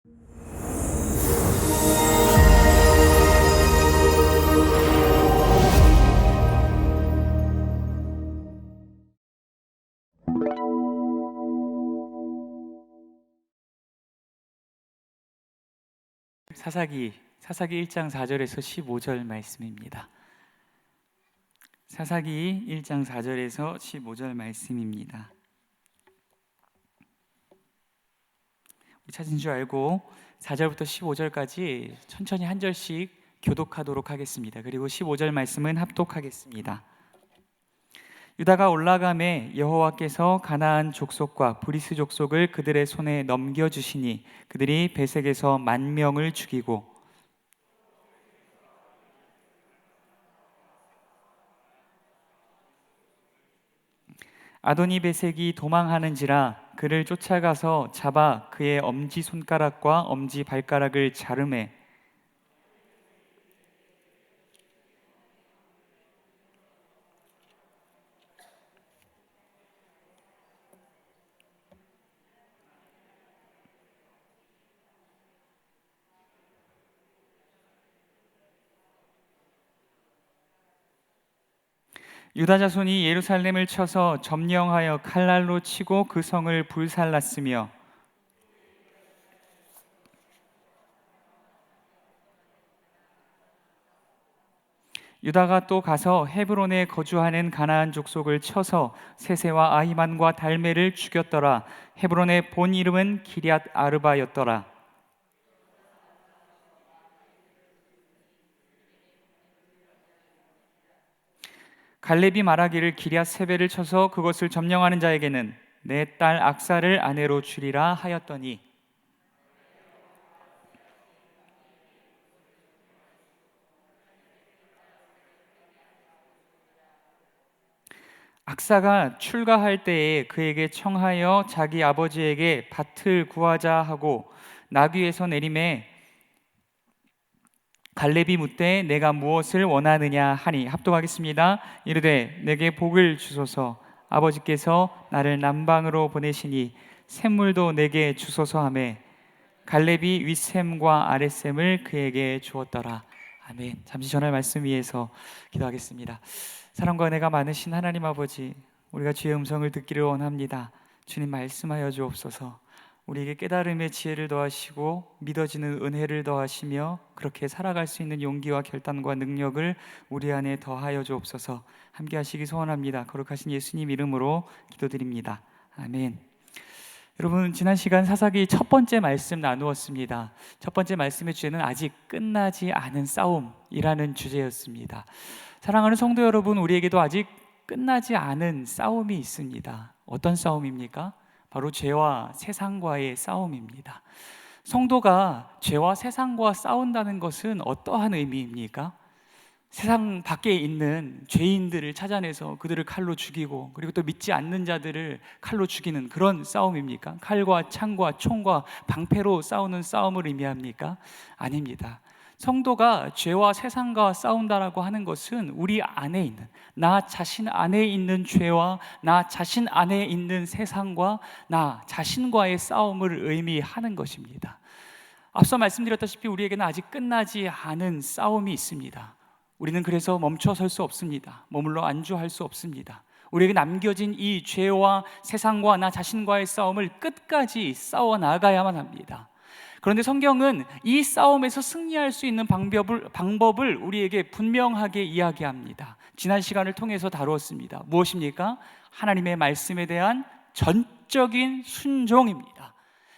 사사기 1장 4절에서 15절 말씀입니다. 사사기 1장 4절에서 15절 말씀입니다. 찾은 줄 알고 4절부터 15절까지 천천히 한 절씩 교독하도록 하겠습니다. 그리고 15절 말씀은 합독하겠습니다. 유다가 올라가매 여호와께서 가나안 족속과 브리스 족속을 그들의 손에 넘겨주시니 그들이 베색에서 10,000명을 죽이고 아도니 베색이 도망하는지라 그를 쫓아가서 잡아 그의 엄지손가락과 엄지발가락을 자르매 유다 자손이 예루살렘을 쳐서 점령하여 칼날로 치고 그 성을 불살랐으며 유다가 또 가서 헤브론에 거주하는 가나안 족속을 쳐서 세세와 아히만과 달메를 죽였더라. 헤브론의 본 이름은 기럇 아르바였더라. 갈렙이 말하기를 기럇 세벨을 쳐서 그것을 점령하는 자에게는 내 딸 악사를 아내로 주리라 하였더니 악사가 출가할 때에 그에게 청하여 자기 아버지에게 밭을 구하자 하고 나귀에서 내림에 갈렙이 묻되 내가 무엇을 원하느냐 하니 합독하겠습니다. 이르되 내게 복을 주소서. 아버지께서 나를 남방으로 보내시니 샘물도 내게 주소서 하매 갈렙이 윗샘과 아랫샘을 그에게 주었더라. 아멘. 잠시 전할 말씀 위해서 기도하겠습니다. 사랑과 은혜가 많으신 하나님 아버지, 우리가 주의 음성을 듣기를 원합니다. 주님 말씀하여 주옵소서. 우리에게 깨달음의 지혜를 더하시고 믿어지는 은혜를 더하시며 그렇게 살아갈 수 있는 용기와 결단과 능력을 우리 안에 더하여 주옵소서. 함께 하시기 소원합니다. 거룩하신 예수님 이름으로 기도드립니다. 아멘. 여러분, 지난 시간 사사기 첫 번째 말씀 나누었습니다. 첫 번째 말씀의 주제는 아직 끝나지 않은 싸움이라는 주제였습니다. 사랑하는 성도 여러분, 우리에게도 아직 끝나지 않은 싸움이 있습니다. 어떤 싸움입니까? 바로 죄와 세상과의 싸움입니다. 성도가 죄와 세상과 싸운다는 것은 어떠한 의미입니까? 세상 밖에 있는 죄인들을 찾아내서 그들을 칼로 죽이고 그리고 또 믿지 않는 자들을 칼로 죽이는 그런 싸움입니까? 칼과 창과 총과 방패로 싸우는 싸움을 의미합니까? 아닙니다. 성도가 죄와 세상과 싸운다라고 하는 것은 우리 안에 있는, 나 자신 안에 있는 죄와 나 자신 안에 있는 세상과 나 자신과의 싸움을 의미하는 것입니다. 앞서 말씀드렸다시피 우리에게는 아직 끝나지 않은 싸움이 있습니다. 우리는 그래서 멈춰설 수 없습니다. 머물러 안주할 수 없습니다. 우리에게 남겨진 이 죄와 세상과 나 자신과의 싸움을 끝까지 싸워 나가야만 합니다. 그런데 성경은 이 싸움에서 승리할 수 있는 방법을 우리에게 분명하게 이야기합니다. 지난 시간을 통해서 다루었습니다. 무엇입니까? 하나님의 말씀에 대한 전적인 순종입니다.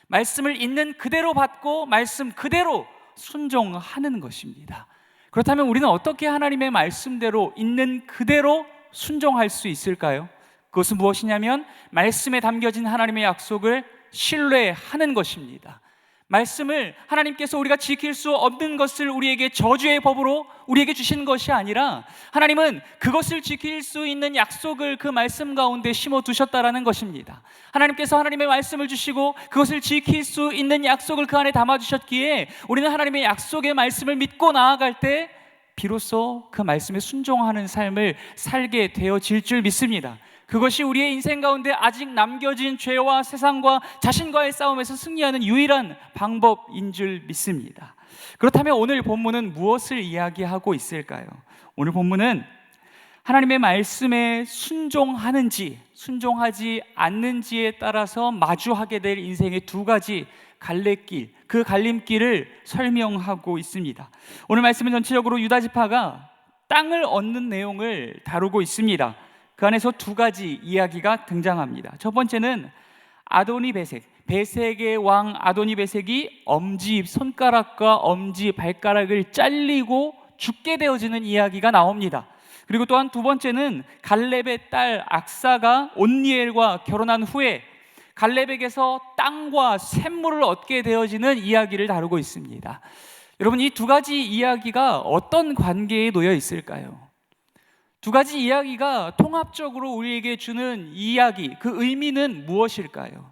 말씀을 있는 그대로 받고 말씀 그대로 순종하는 것입니다. 그렇다면 우리는 어떻게 하나님의 말씀대로 있는 그대로 순종할 수 있을까요? 그것은 무엇이냐면 말씀에 담겨진 하나님의 약속을 신뢰하는 것입니다. 말씀을 하나님께서 우리가 지킬 수 없는 것을 우리에게 저주의 법으로 우리에게 주신 것이 아니라 하나님은 그것을 지킬 수 있는 약속을 그 말씀 가운데 심어두셨다라는 것입니다. 하나님께서 하나님의 말씀을 주시고 그것을 지킬 수 있는 약속을 그 안에 담아주셨기에 우리는 하나님의 약속의 말씀을 믿고 나아갈 때 비로소 그 말씀에 순종하는 삶을 살게 되어질 줄 믿습니다. 그것이 우리의 인생 가운데 아직 남겨진 죄와 세상과 자신과의 싸움에서 승리하는 유일한 방법인 줄 믿습니다. 그렇다면 오늘 본문은 무엇을 이야기하고 있을까요? 오늘 본문은 하나님의 말씀에 순종하는지 순종하지 않는지에 따라서 마주하게 될 인생의 두 가지 갈래길, 그 갈림길을 설명하고 있습니다. 오늘 말씀은 전체적으로 유다 지파가 땅을 얻는 내용을 다루고 있습니다. 그 안에서 두 가지 이야기가 등장합니다. 첫 번째는 아도니 베색, 베색의 왕 아도니 베색이 엄지 손가락과 엄지 발가락을 잘리고 죽게 되어지는 이야기가 나옵니다. 그리고 또한 두 번째는 갈렙의 딸 악사가 온니엘과 결혼한 후에 갈렙에게서 땅과 샘물을 얻게 되어지는 이야기를 다루고 있습니다. 여러분, 이 두 가지 이야기가 어떤 관계에 놓여 있을까요? 두 가지 이야기가 통합적으로 우리에게 주는 이야기, 그 의미는 무엇일까요?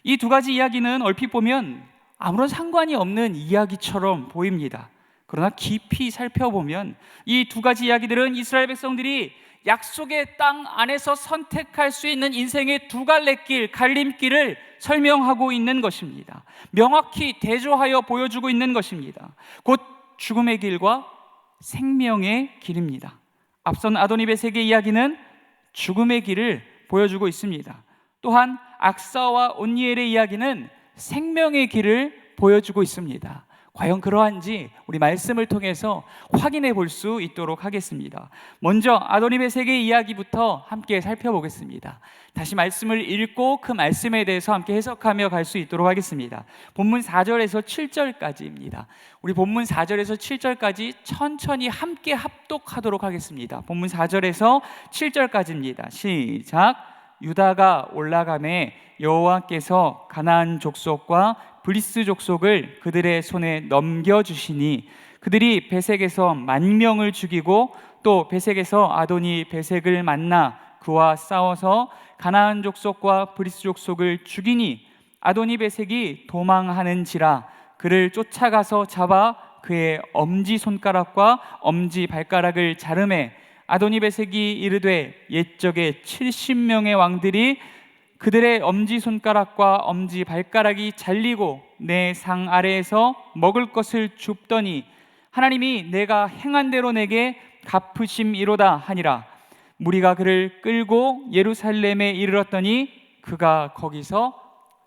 이 두 가지 이야기는 얼핏 보면 아무런 상관이 없는 이야기처럼 보입니다. 그러나 깊이 살펴보면 이 두 가지 이야기들은 이스라엘 백성들이 약속의 땅 안에서 선택할 수 있는 인생의 두 갈래 길, 갈림길을 설명하고 있는 것입니다. 명확히 대조하여 보여주고 있는 것입니다. 곧 죽음의 길과 생명의 길입니다. 앞선 아도니 베색의 이야기는 죽음의 길을 보여주고 있습니다. 또한 악사와 온니엘의 이야기는 생명의 길을 보여주고 있습니다. 과연 그러한지 우리 말씀을 통해서 확인해 볼 수 있도록 하겠습니다. 먼저 아도니 베색의 이야기부터 함께 살펴보겠습니다. 다시 말씀을 읽고 그 말씀에 대해서 함께 해석하며 갈 수 있도록 하겠습니다. 본문 4절에서 7절까지입니다. 우리 본문 4절에서 7절까지 천천히 함께 합독하도록 하겠습니다. 본문 4절에서 7절까지입니다. 시작. 유다가 올라가매 여호와께서 가나안 족속과 브리스 족속을 그들의 손에 넘겨주시니 그들이 베색에서 10,000명을 죽이고 또 베색에서 아도니 베색을 만나 그와 싸워서 가나안 족속과 브리스 족속을 죽이니 아도니 베색이 도망하는지라 그를 쫓아가서 잡아 그의 엄지손가락과 엄지발가락을 자르매 아도니 베색이 이르되 옛적에 70명의 왕들이 그들의 엄지손가락과 엄지발가락이 잘리고 내 상 아래에서 먹을 것을 줍더니 하나님이 내가 행한 대로 내게 갚으심이로다 하니라. 무리가 그를 끌고 예루살렘에 이르렀더니 그가 거기서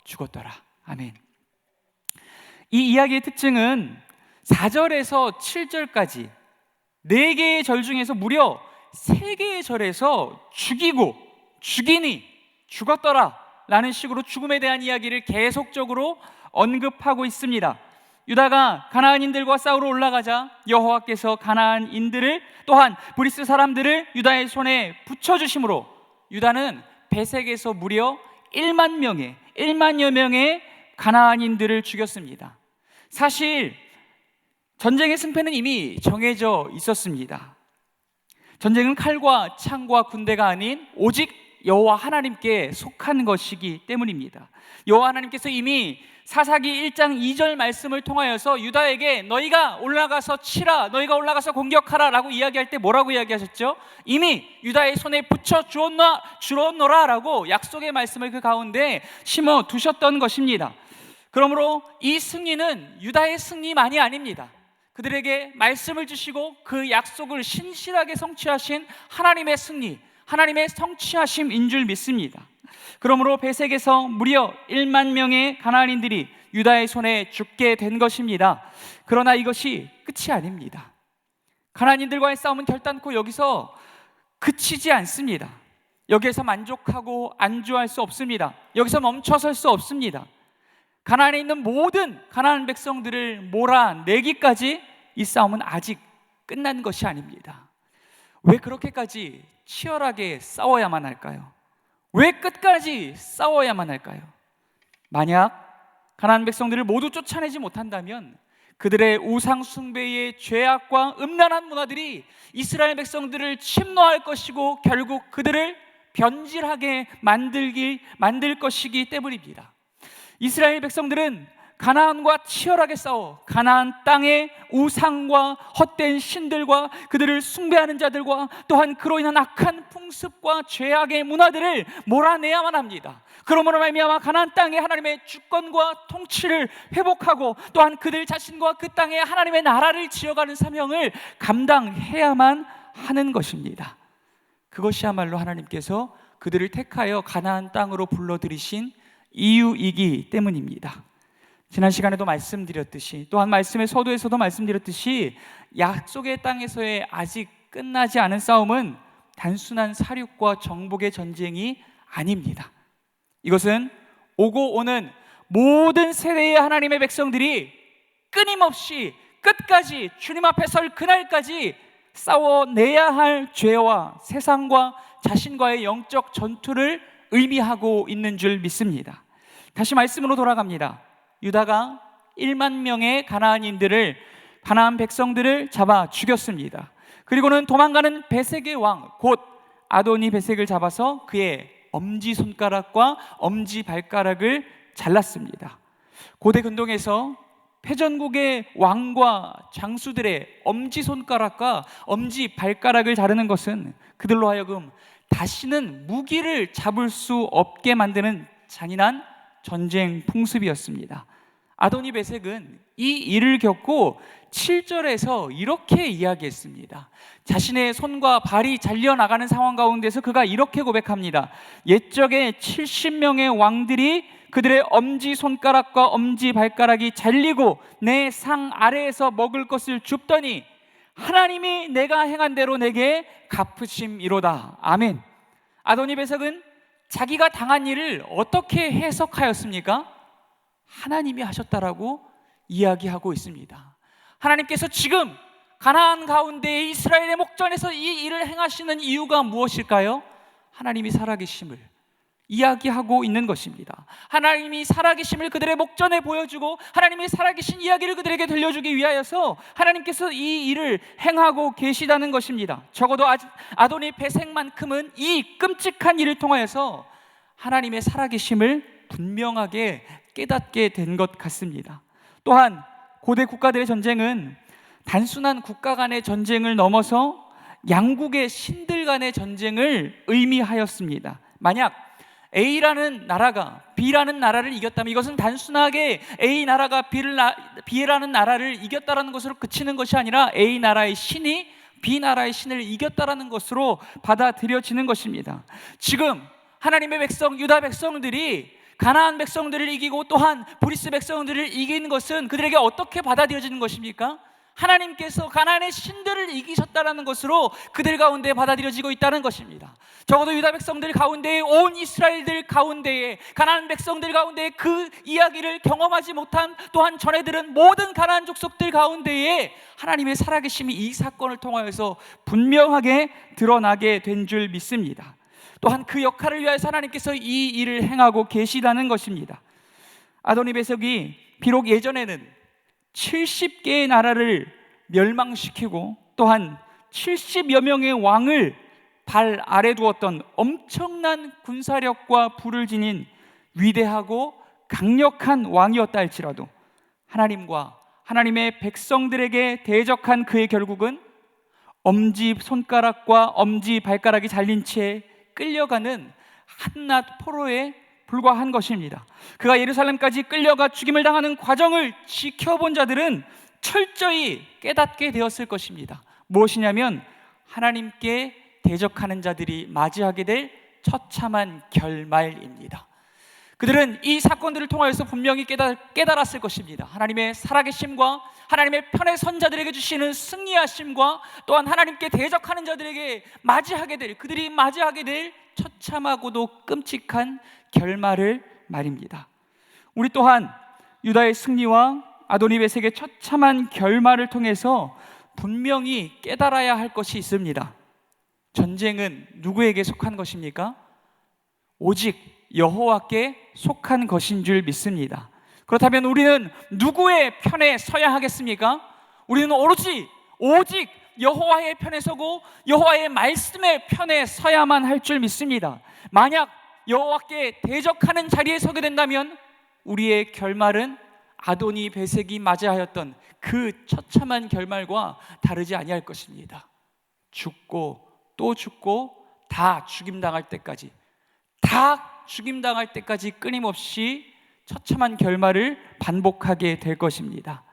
죽었더라. 아멘. 이 이야기의 특징은 4절에서 7절까지 4개의 절 중에서 무려 3개의 절에서 죽이고 죽이니 죽었더라 라는 식으로 죽음에 대한 이야기를 계속적으로 언급하고 있습니다. 유다가 가나안인들과 싸우러 올라가자 여호와께서 가나안인들을 또한 브리스 사람들을 유다의 손에 붙여주심으로 유다는 베색에서 무려 1만여 명의 가나안인들을 죽였습니다. 사실 전쟁의 승패는 이미 정해져 있었습니다. 전쟁은 칼과 창과 군대가 아닌 오직 여호와 하나님께 속한 것이기 때문입니다. 여호와 하나님께서 이미 사사기 1장 2절 말씀을 통하여서 유다에게 너희가 올라가서 치라, 너희가 올라가서 공격하라 라고 이야기할 때 뭐라고 이야기하셨죠? 이미 유다의 손에 붙여 주었노라 라고 약속의 말씀을 그 가운데 심어 두셨던 것입니다. 그러므로 이 승리는 유다의 승리만이 아닙니다. 그들에게 말씀을 주시고 그 약속을 신실하게 성취하신 하나님의 승리, 하나님의 성취하심인 줄 믿습니다. 그러므로 베색에서 무려 10,000명의 가나안인들이 유다의 손에 죽게 된 것입니다. 그러나 이것이 끝이 아닙니다. 가나안인들과의 싸움은 결단코 여기서 그치지 않습니다. 여기에서 만족하고 안주할 수 없습니다. 여기서 멈춰설 수 없습니다. 가나안에 있는 모든 가나안 백성들을 몰아내기까지 이 싸움은 아직 끝난 것이 아닙니다. 왜 그렇게까지 치열하게 싸워야만 할까요? 왜 끝까지 싸워야만 할까요? 만약 가나안 백성들을 모두 쫓아내지 못한다면 그들의 우상 숭배의 죄악과 음란한 문화들이 이스라엘 백성들을 침노할 것이고 결국 그들을 변질하게 만들 것이기 때문입니다. 이스라엘 백성들은 가나안과 치열하게 싸워 가나안 땅의 우상과 헛된 신들과 그들을 숭배하는 자들과 또한 그로 인한 악한 풍습과 죄악의 문화들을 몰아내야만 합니다. 그러므로 말미암아 가나안 땅에 하나님의 주권과 통치를 회복하고 또한 그들 자신과 그 땅에 하나님의 나라를 지어가는 사명을 감당해야만 하는 것입니다. 그것이야말로 하나님께서 그들을 택하여 가나안 땅으로 불러들이신 이유이기 때문입니다. 지난 시간에도 말씀드렸듯이 또한 말씀의 서두에서도 말씀드렸듯이 약속의 땅에서의 아직 끝나지 않은 싸움은 단순한 사륙과 정복의 전쟁이 아닙니다. 이것은 오고 오는 모든 세대의 하나님의 백성들이 끊임없이 끝까지 주님 앞에 설 그날까지 싸워내야 할 죄와 세상과 자신과의 영적 전투를 의미하고 있는 줄 믿습니다. 다시 말씀으로 돌아갑니다. 유다가 1만 명의 가나안 백성들을 잡아 죽였습니다. 그리고는 도망가는 베색의 왕 곧 아도니 베색을 잡아서 그의 엄지손가락과 엄지발가락을 잘랐습니다. 고대 근동에서 패전국의 왕과 장수들의 엄지손가락과 엄지발가락을 자르는 것은 그들로 하여금 다시는 무기를 잡을 수 없게 만드는 잔인한 전쟁 풍습이었습니다. 아도니 베색은 이 일을 겪고 7절에서 이렇게 이야기했습니다. 자신의 손과 발이 잘려나가는 상황 가운데서 그가 이렇게 고백합니다. 옛적에 70명의 왕들이 그들의 엄지손가락과 엄지발가락이 잘리고 내 상 아래에서 먹을 것을 줍더니 하나님이 내가 행한 대로 내게 갚으심이로다. 아멘. 아도니 베색은 자기가 당한 일을 어떻게 해석하였습니까? 하나님이 하셨다라고 이야기하고 있습니다. 하나님께서 지금 가나안 가운데의 이스라엘의 목전에서 이 일을 행하시는 이유가 무엇일까요? 하나님이 살아계심을 이야기하고 있는 것입니다. 하나님이 살아계심을 그들의 목전에 보여주고 하나님이 살아계신 이야기를 그들에게 들려주기 위하여서 하나님께서 이 일을 행하고 계시다는 것입니다. 적어도 아도니 베색만큼은 이 끔찍한 일을 통하여서 하나님의 살아계심을 분명하게 깨닫게 된 것 같습니다. 또한 고대 국가들의 전쟁은 단순한 국가 간의 전쟁을 넘어서 양국의 신들 간의 전쟁을 의미하였습니다. 만약 A라는 나라가 B라는 나라를 이겼다면 이것은 단순하게 A 나라가 B라는 나라를 이겼다는 것으로 그치는 것이 아니라 A 나라의 신이 B 나라의 신을 이겼다는 것으로 받아들여지는 것입니다. 지금 하나님의 백성 유다 백성들이 가나안 백성들을 이기고 또한 브리스 백성들을 이긴 것은 그들에게 어떻게 받아들여지는 것입니까? 하나님께서 가나안의 신들을 이기셨다는 것으로 그들 가운데 받아들여지고 있다는 것입니다. 적어도 유다 백성들 가운데에 온 이스라엘들 가운데에 가나안 백성들 가운데 그 이야기를 경험하지 못한 또한 전해들은 모든 가나안 족속들 가운데에 하나님의 살아계심이 이 사건을 통하여서 분명하게 드러나게 된 줄 믿습니다. 또한 그 역할을 위하여서 하나님께서 이 일을 행하고 계시다는 것입니다. 아도니 베색이 비록 예전에는 70개의 나라를 멸망시키고 또한 70여 명의 왕을 발 아래 두었던 엄청난 군사력과 부를 지닌 위대하고 강력한 왕이었다 할지라도 하나님과 하나님의 백성들에게 대적한 그의 결국은 엄지손가락과 엄지발가락이 잘린 채 끌려가는 한낱 포로에 불과한 것입니다. 그가 예루살렘까지 끌려가 죽임을 당하는 과정을 지켜본 자들은 철저히 깨닫게 되었을 것입니다. 무엇이냐면 하나님께 대적하는 자들이 맞이하게 될 처참한 결말입니다. 그들은 이 사건들을 통하여서 분명히 깨달았을 것입니다. 하나님의 살아계심과 하나님의 편에 선 자들에게 주시는 승리하심과 또한 하나님께 대적하는 자들에게 그들이 맞이하게 될 처참하고도 끔찍한 결말을 말입니다. 우리 또한 유다의 승리와 아도니 베색의 처참한 결말을 통해서 분명히 깨달아야 할 것이 있습니다. 전쟁은 누구에게 속한 것입니까? 오직 여호와께 속한 것인 줄 믿습니다. 그렇다면 우리는 누구의 편에 서야 하겠습니까? 우리는 오직 여호와의 편에 서고 여호와의 말씀의 편에 서야만 할 줄 믿습니다. 만약 여호와께 대적하는 자리에 서게 된다면 우리의 결말은 아도니 베섹이 맞이하였던 그 처참한 결말과 다르지 아니할 것입니다. 죽고 또 죽고 다 죽임당할 때까지, 다 죽임당할 때까지 끊임없이 처참한 결말을 반복하게 될 것입니다.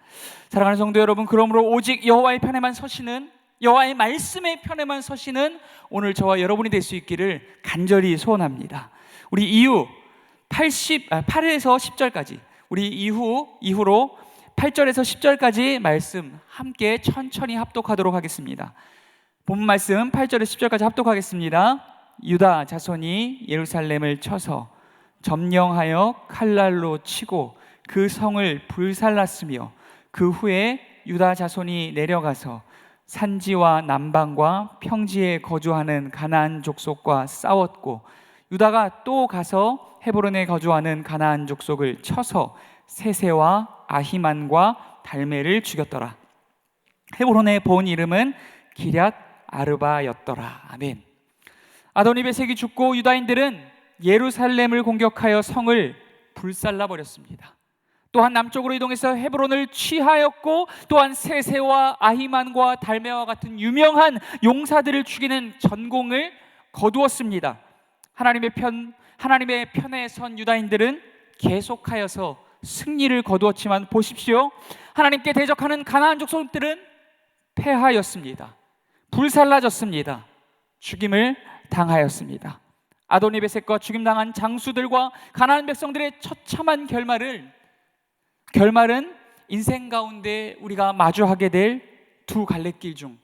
사랑하는 성도 여러분, 그러므로 오직 여호와의 편에만 서시는, 여호와의 말씀의 편에만 서시는 오늘 저와 여러분이 될 수 있기를 간절히 소원합니다. 우리 이후 8에서 10절까지, 우리 이후로 8절에서 10절까지 말씀 함께 천천히 합독하도록 하겠습니다. 본문 말씀 8절에서 10절까지 합독하겠습니다. 유다 자손이 예루살렘을 쳐서 점령하여 칼날로 치고 그 성을 불살랐으며, 그 후에 유다 자손이 내려가서 산지와 남방과 평지에 거주하는 가나안 족속과 싸웠고, 유다가 또 가서 헤브론에 거주하는 가나안 족속을 쳐서 세세와 아히만과 달메를 죽였더라. 헤브론의 본 이름은 기럇 아르바였더라. 아멘. 아도니베섹이 죽고 유다인들은 예루살렘을 공격하여 성을 불살라 버렸습니다. 또한 남쪽으로 이동해서 헤브론을 취하였고, 또한 세세와 아히만과 달메와 같은 유명한 용사들을 죽이는 전공을 거두었습니다. 하나님의 편에 선 유다인들은 계속하여서 승리를 거두었지만 보십시오, 하나님께 대적하는 가나안 족속들은 패하였습니다. 불살라졌습니다. 죽임을 당하였습니다. 아도니베섹과 죽임당한 장수들과 가나안 백성들의 처참한 결말은 인생 가운데 우리가 마주하게 될 두 갈래길 중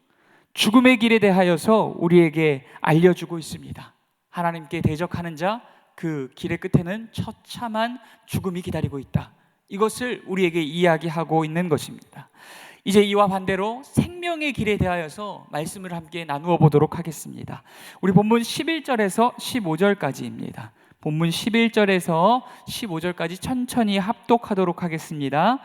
죽음의 길에 대하여서 우리에게 알려주고 있습니다. 하나님께 대적하는 자, 그 길의 끝에는 처참한 죽음이 기다리고 있다. 이것을 우리에게 이야기하고 있는 것입니다. 이제 이와 반대로 생명의 길에 대하여서 말씀을 함께 나누어 보도록 하겠습니다. 우리 본문 11절에서 15절까지입니다. 본문 11절에서 15절까지 천천히 합독하도록 하겠습니다.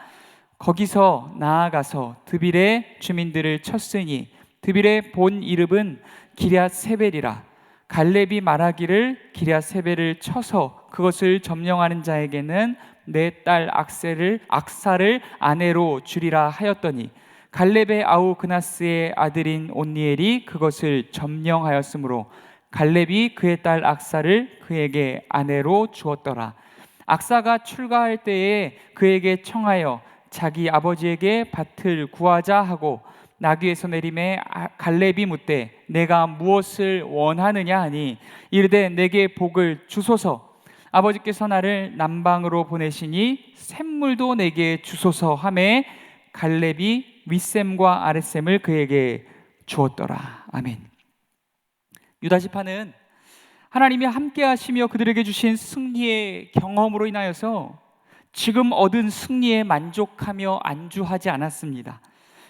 거기서 나아가서 드빌의 주민들을 쳤으니 드빌의 본 이름은 기럇 세벨이라. 갈렙이 말하기를 기럇 세벨을 쳐서 그것을 점령하는 자에게는 내 딸 악사를 아내로 주리라 하였더니, 갈렙의 아우 그나스의 아들인 온니엘이 그것을 점령하였으므로 갈렙이 그의 딸 악사를 그에게 아내로 주었더라. 악사가 출가할 때에 그에게 청하여 자기 아버지에게 밭을 구하자 하고, 나귀에서 내림에 갈렙이 묻되 내가 무엇을 원하느냐 하니, 이르되 내게 복을 주소서. 아버지께서 나를 남방으로 보내시니 샘물도 내게 주소서 하매, 갈렙이 윗샘과 아랫샘을 그에게 주었더라. 아멘. 유다 지파는 하나님이 함께 하시며 그들에게 주신 승리의 경험으로 인하여서 지금 얻은 승리에 만족하며 안주하지 않았습니다.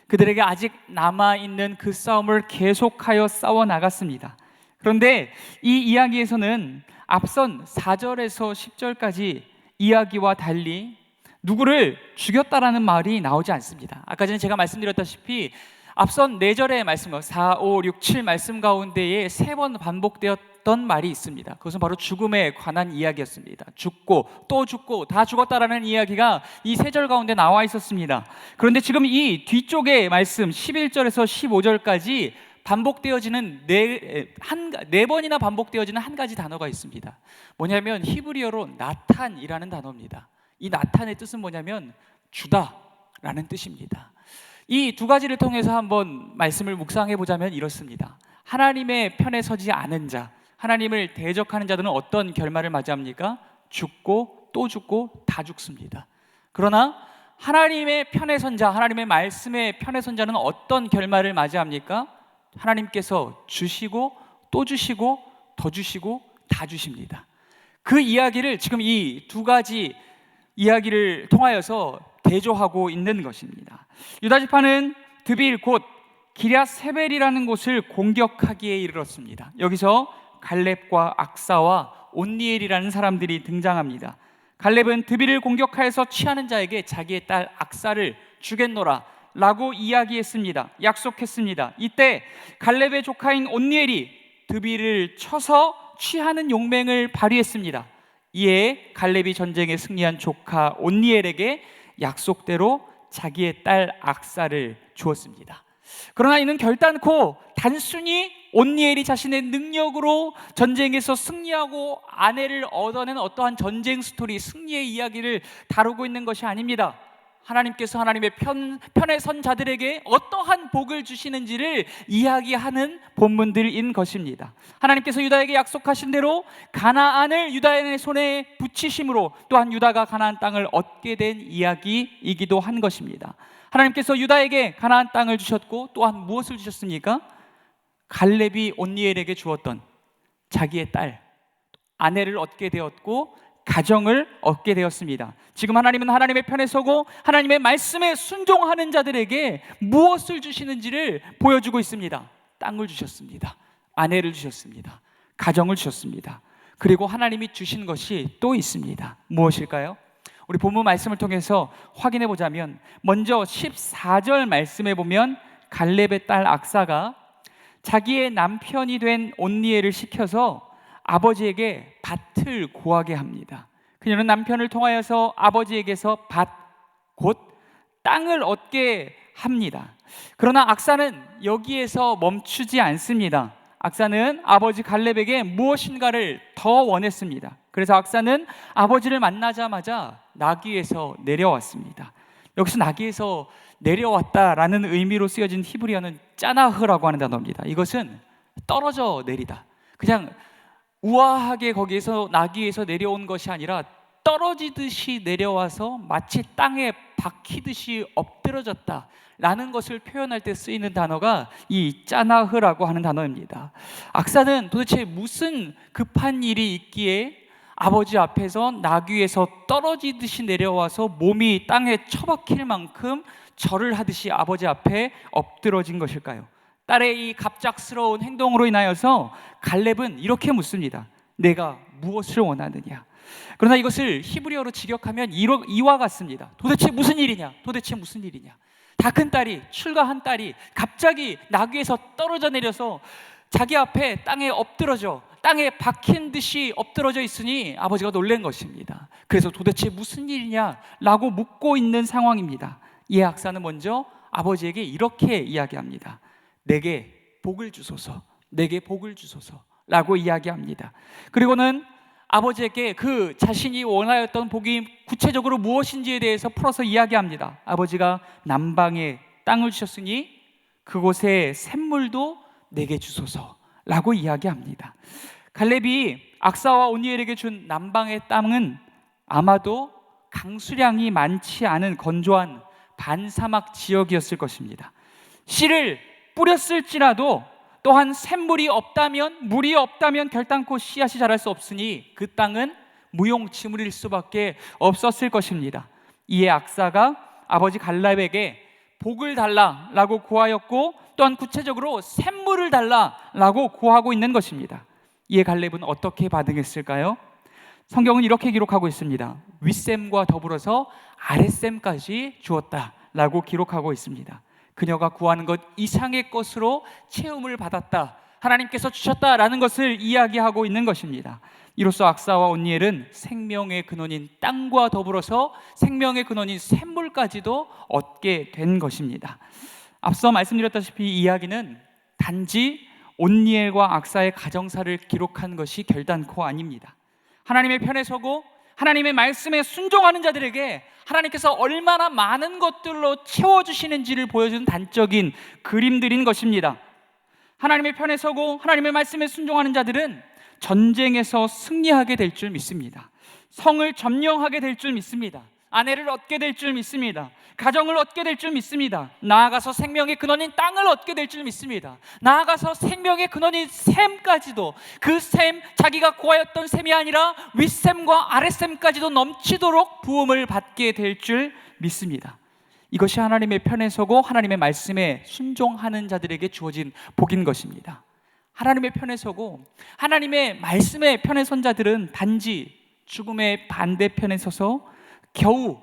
그들에게 아직 남아있는 그 싸움을 계속하여 싸워 나갔습니다. 그런데 이 이야기에서는 앞선 4절에서 10절까지 이야기와 달리 누구를 죽였다라는 말이 나오지 않습니다. 아까 전에 제가 말씀드렸다시피 앞선 4절의 말씀, 4, 5, 6, 7 말씀 가운데에 3번 반복되었던 말이 있습니다. 그것은 바로 죽음에 관한 이야기였습니다. 죽고 또 죽고 다 죽었다라는 이야기가 이 3절 가운데 나와 있었습니다. 그런데 지금 이 뒤쪽의 말씀 11절에서 15절까지 반복되어지는 네 번이나 반복되어지는 한 가지 단어가 있습니다. 뭐냐면 히브리어로 나탄이라는 단어입니다. 이 나탄의 뜻은 뭐냐면 주다라는 뜻입니다. 이 두 가지를 통해서 한번 말씀을 묵상해 보자면 이렇습니다. 하나님의 편에 서지 않은 자, 하나님을 대적하는 자들은 어떤 결말을 맞이합니까? 죽고 또 죽고 다 죽습니다. 그러나 하나님의 편에 선 자, 하나님의 말씀의 편에 선 자는 어떤 결말을 맞이합니까? 하나님께서 주시고 또 주시고 더 주시고 다 주십니다. 그 이야기를 지금 이 두 가지 이야기를 통하여서 대조하고 있는 것입니다. 유다 지파는 드빌 곧 기럇 세벨이라는 곳을 공격하기에 이르렀습니다. 여기서 갈렙과 악사와 온니엘이라는 사람들이 등장합니다. 갈렙은 드빌을 공격하여서 취하는 자에게 자기의 딸 악사를 주겠노라 라고 이야기했습니다. 약속했습니다. 이때 갈렙의 조카인 온니엘이 드빌을 쳐서 취하는 용맹을 발휘했습니다. 이에 갈렙이 전쟁에 승리한 조카 온니엘에게 약속대로 자기의 딸 악사를 주었습니다. 그러나 이는 결단코 단순히 온니엘이 자신의 능력으로 전쟁에서 승리하고 아내를 얻어낸 어떠한 전쟁 스토리, 승리의 이야기를 다루고 있는 것이 아닙니다. 하나님께서 하나님의 편에 선 자들에게 어떠한 복을 주시는지를 이야기하는 본문들인 것입니다. 하나님께서 유다에게 약속하신 대로 가나안을 유다인의 손에 붙이심으로 또한 유다가 가나안 땅을 얻게 된 이야기이기도 한 것입니다. 하나님께서 유다에게 가나안 땅을 주셨고 또한 무엇을 주셨습니까? 갈렙이 온니엘에게 주었던 자기의 딸, 아내를 얻게 되었고 가정을 얻게 되었습니다. 지금 하나님은 하나님의 편에 서고 하나님의 말씀에 순종하는 자들에게 무엇을 주시는지를 보여주고 있습니다. 땅을 주셨습니다. 아내를 주셨습니다. 가정을 주셨습니다. 그리고 하나님이 주신 것이 또 있습니다. 무엇일까요? 우리 본문 말씀을 통해서 확인해 보자면, 먼저 14절 말씀에 보면 갈렙의 딸 악사가 자기의 남편이 된 온니엘을 시켜서 아버지에게 밭을 구하게 합니다. 그녀는 남편을 통하여서 아버지에게서 밭, 곧 땅을 얻게 합니다. 그러나 악사는 여기에서 멈추지 않습니다. 악사는 아버지 갈렙에게 무엇인가를 더 원했습니다. 그래서 악사는 아버지를 만나자마자 나귀에서 내려왔습니다. 여기서 나귀에서 내려왔다라는 의미로 쓰여진 히브리어는 짜나흐라고 하는 단어입니다. 이것은 떨어져 내리다, 그냥 우아하게 거기에서 나귀에서 내려온 것이 아니라 떨어지듯이 내려와서 마치 땅에 박히듯이 엎드러졌다 라는 것을 표현할 때 쓰이는 단어가 이 짜나흐라고 하는 단어입니다. 악사는 도대체 무슨 급한 일이 있기에 아버지 앞에서 나귀에서 떨어지듯이 내려와서 몸이 땅에 처박힐 만큼 절을 하듯이 아버지 앞에 엎드러진 것일까요? 딸의 이 갑작스러운 행동으로 인하여서 갈렙은 이렇게 묻습니다. 내가 무엇을 원하느냐? 그러나 이것을 히브리어로 직역하면 이와 같습니다. 도대체 무슨 일이냐? 도대체 무슨 일이냐? 다 큰 딸이, 출가한 딸이 갑자기 나귀에서 떨어져 내려서 자기 앞에 땅에 엎드러져, 땅에 박힌 듯이 엎드러져 있으니 아버지가 놀란 것입니다. 그래서 도대체 무슨 일이냐라고 묻고 있는 상황입니다. 이 악사는 먼저 아버지에게 이렇게 이야기합니다. 내게 복을 주소서, 내게 복을 주소서 라고 이야기합니다. 그리고는 아버지에게 그 자신이 원하였던 복이 구체적으로 무엇인지에 대해서 풀어서 이야기합니다. 아버지가 남방에 땅을 주셨으니 그곳에 샘물도 내게 주소서 라고 이야기합니다. 갈렙이 악사와 온니엘에게 준 남방의 땅은 아마도 강수량이 많지 않은 건조한 반사막 지역이었을 것입니다. 씨를 뿌렸을지라도 또한 샘물이 없다면, 물이 없다면 결단코 씨앗이 자랄 수 없으니 그 땅은 무용지물일 수밖에 없었을 것입니다. 이에 악사가 아버지 갈렙에게 복을 달라라고 구하였고 또한 구체적으로 샘물을 달라라고 구하고 있는 것입니다. 이에 갈렙은 어떻게 반응했을까요? 성경은 이렇게 기록하고 있습니다. 윗샘과 더불어서 아랫샘까지 주었다라고 기록하고 있습니다. 그녀가 구하는 것 이상의 것으로 채움을 받았다, 하나님께서 주셨다라는 것을 이야기하고 있는 것입니다. 이로써 악사와 온니엘은 생명의 근원인 땅과 더불어서 생명의 근원인 샘물까지도 얻게 된 것입니다. 앞서 말씀드렸다시피 이 이야기는 단지 온니엘과 악사의 가정사를 기록한 것이 결단코 아닙니다. 하나님의 편에 서고 하나님의 말씀에 순종하는 자들에게 하나님께서 얼마나 많은 것들로 채워주시는지를 보여주는 단적인 그림들인 것입니다. 하나님의 편에 서고 하나님의 말씀에 순종하는 자들은 전쟁에서 승리하게 될 줄 믿습니다. 성을 점령하게 될 줄 믿습니다. 아내를 얻게 될 줄 믿습니다. 가정을 얻게 될 줄 믿습니다. 나아가서 생명의 근원인 땅을 얻게 될 줄 믿습니다. 나아가서 생명의 근원인 샘까지도, 그 샘, 자기가 구하였던 샘이 아니라 윗샘과 아랫샘까지도 넘치도록 부음을 받게 될 줄 믿습니다. 이것이 하나님의 편에 서고 하나님의 말씀에 순종하는 자들에게 주어진 복인 것입니다. 하나님의 편에 서고 하나님의 말씀에 편에 선 자들은 단지 죽음의 반대편에 서서 겨우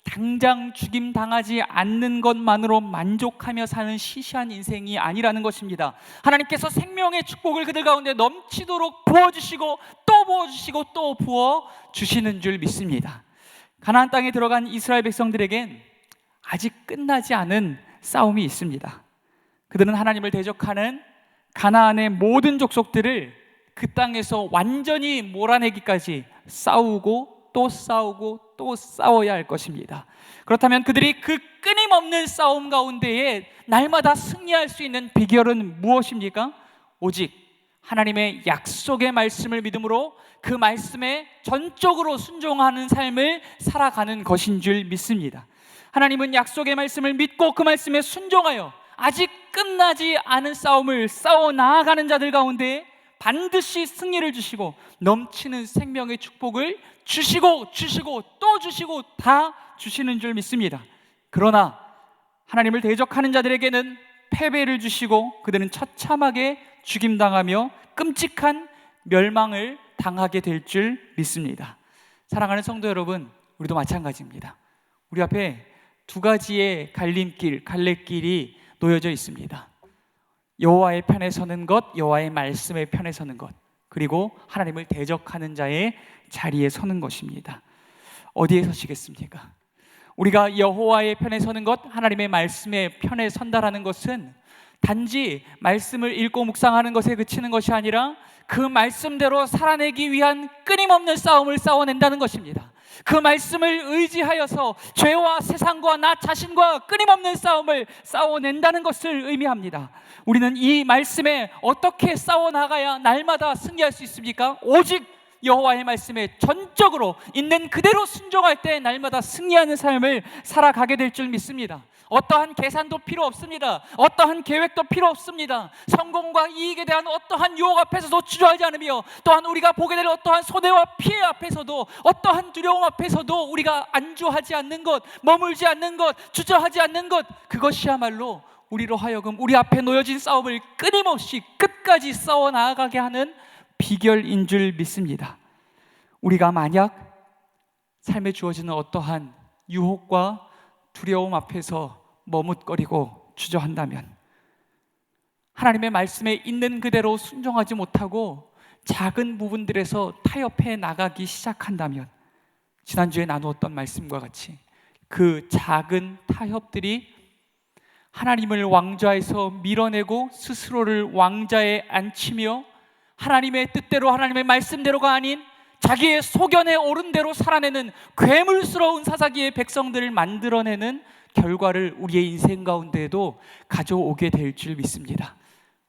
당장 죽임 당하지 않는 것만으로 만족하며 사는 시시한 인생이 아니라는 것입니다. 하나님께서 생명의 축복을 그들 가운데 넘치도록 부어주시고 또 부어주시고 또 부어주시는 줄 믿습니다. 가나안 땅에 들어간 이스라엘 백성들에겐 아직 끝나지 않은 싸움이 있습니다. 그들은 하나님을 대적하는 가나안의 모든 족속들을 그 땅에서 완전히 몰아내기까지 싸우고 또 싸우고 또 싸워야 할 것입니다. 그렇다면 그들이 그 끊임없는 싸움 가운데에 날마다 승리할 수 있는 비결은 무엇입니까? 오직 하나님의 약속의 말씀을 믿음으로 그 말씀에 전적으로 순종하는 삶을 살아가는 것인 줄 믿습니다. 하나님은 약속의 말씀을 믿고 그 말씀에 순종하여 아직 끝나지 않은 싸움을 싸워 나아가는 자들 가운데 반드시 승리를 주시고 넘치는 생명의 축복을 주시고 또 주시고 다 주시는 줄 믿습니다. 그러나 하나님을 대적하는 자들에게는 패배를 주시고 그들은 처참하게 죽임당하며 끔찍한 멸망을 당하게 될 줄 믿습니다. 사랑하는 성도 여러분, 우리도 마찬가지입니다. 우리 앞에 두 가지의 갈래길이 놓여져 있습니다. 여호와의 편에 서는 것, 여호와의 말씀의 편에 서는 것, 그리고 하나님을 대적하는 자의 자리에 서는 것입니다. 어디에 서시겠습니까? 우리가 여호와의 편에 서는 것, 하나님의 말씀의 편에 선다라는 것은 단지 말씀을 읽고 묵상하는 것에 그치는 것이 아니라 그 말씀대로 살아내기 위한 끊임없는 싸움을 싸워낸다는 것입니다. 그 말씀을 의지하여서 죄와 세상과 나 자신과 끊임없는 싸움을 싸워낸다는 것을 의미합니다. 우리는 이 말씀에 어떻게 싸워나가야 날마다 승리할 수 있습니까? 오직 여호와의 말씀에 전적으로 있는 그대로 순종할 때 날마다 승리하는 삶을 살아가게 될 줄 믿습니다. 어떠한 계산도 필요 없습니다. 어떠한 계획도 필요 없습니다. 성공과 이익에 대한 어떠한 유혹 앞에서도 주저하지 않으며, 또한 우리가 보게 될 어떠한 손해와 피해 앞에서도, 어떠한 두려움 앞에서도 우리가 안주하지 않는 것, 머물지 않는 것, 주저하지 않는 것, 그것이야말로 우리로 하여금 우리 앞에 놓여진 싸움을 끊임없이 끝까지 싸워 나아가게 하는 비결인 줄 믿습니다. 우리가 만약 삶에 주어지는 어떠한 유혹과 두려움 앞에서 머뭇거리고 주저한다면, 하나님의 말씀에 있는 그대로 순종하지 못하고 작은 부분들에서 타협해 나가기 시작한다면, 지난주에 나누었던 말씀과 같이 그 작은 타협들이 하나님을 왕좌에서 밀어내고 스스로를 왕좌에 앉히며 하나님의 뜻대로, 하나님의 말씀대로가 아닌 자기의 소견에 오른 대로 살아내는 괴물스러운 사사기의 백성들을 만들어내는 결과를 우리의 인생 가운데에도 가져오게 될 줄 믿습니다.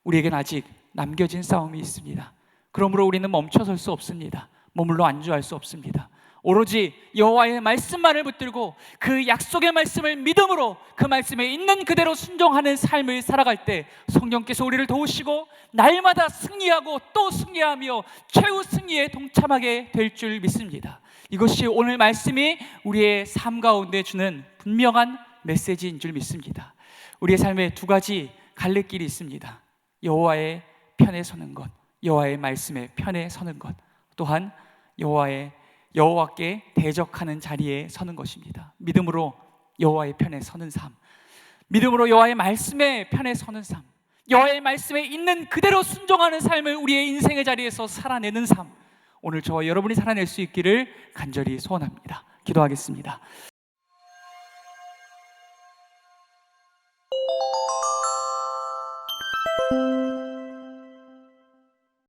우리에겐 아직 남겨진 싸움이 있습니다. 그러므로 우리는 멈춰설 수 없습니다. 머물러 안주할 수 없습니다. 오로지 여호와의 말씀만을 붙들고 그 약속의 말씀을 믿음으로 그 말씀에 있는 그대로 순종하는 삶을 살아갈 때 성령께서 우리를 도우시고 날마다 승리하고 또 승리하며 최후 승리에 동참하게 될 줄 믿습니다. 이것이 오늘 말씀이 우리의 삶 가운데 주는 분명한 메시지인 줄 믿습니다. 우리의 삶에 두 가지 갈래길이 있습니다. 여호와의 편에 서는 것, 여호와의 말씀의 편에 서는 것, 또한 여호와께 대적하는 자리에 서는 것입니다. 믿음으로 여호와의 편에 서는 삶, 믿음으로 여호와의 말씀의 편에 서는 삶, 여호와의 말씀에 있는 그대로 순종하는 삶을 우리의 인생의 자리에서 살아내는 삶, 오늘 저와 여러분이 살아낼 수 있기를 간절히 소원합니다. 기도하겠습니다.